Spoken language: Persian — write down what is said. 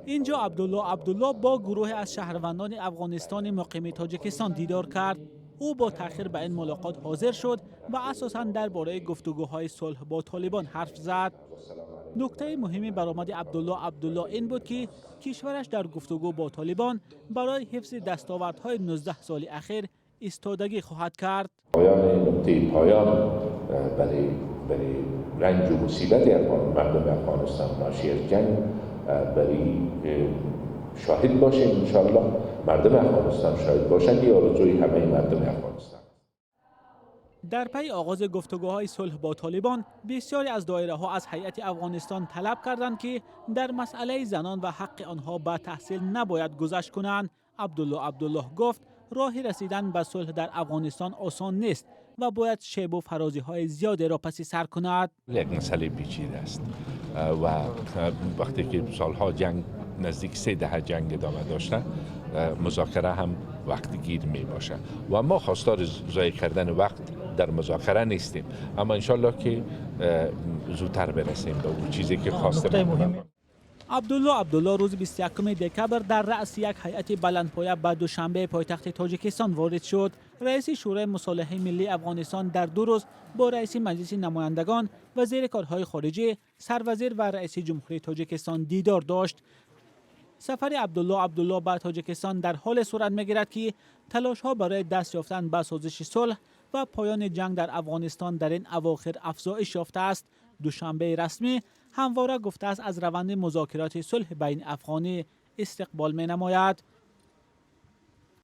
اینجا عبدالله با گروه از شهروندان افغانستان مقیم تاجیکستان دیدار کرد. او با تأخیر به این ملاقات حاضر شد و اساساً درباره گفتگوهای صلح با طالبان حرف زد. نکته مهمی برآمد عبدالله این بود که کشورش در گفتگو با طالبان برای حفظ دستاوردهای 19 سال اخیر ایستادگی خواهد کرد. نقطه پایان برای رنج و مصیبت مردم افغانستان ناشی از جنگ برای شاهد باشیم. انشاءالله مردم افغانستان شاهد باشند که آرزوی همه مردم افغانستان. در پی آغاز گفتگوهای صلح با طالبان، بسیاری از دایره‌ها از هیئت افغانستان طلب کردند که در مسئله زنان و حق آنها به تحصیل نباید گذشت کنند. عبدالله گفت راه رسیدن به صلح در افغانستان آسان نیست و باید شیب و فرازی‌های زیادی را پس سر کند. یک مسئله پیچیده است و وقتی که سالها جنگ نزدیک 3 دهه جنگ ادامه داشته، مذاکره هم وقت گیر می باشه و ما خواستار ضایع کردن وقت در مذاکره نیستیم، اما انشالله که زودتر برسیم به اون چیزی که خواسته. عبدالله روز 21 دکبر در رأس یک هیئت بلندپایه به دوشنبه پایتخت تاجیکستان وارد شد. رئیس شورای مصالحه ملی افغانستان در 2 روز با رئیس مجلس نمایندگان، وزیر کارهای خارجه، سروزیر و رئیس جمهوری تاجیکستان دیدار داشت. سفر عبدالله به تاجیکستان در حال صورت می‌گیرد که تلاش‌ها برای دست یافتن به سازش صلح و پایان جنگ در افغانستان در این اواخر افزایش یافته است. دوشنبه رسمی همواره گفته است از روند مذاکرات صلح بین افغانی استقبال می‌نماید.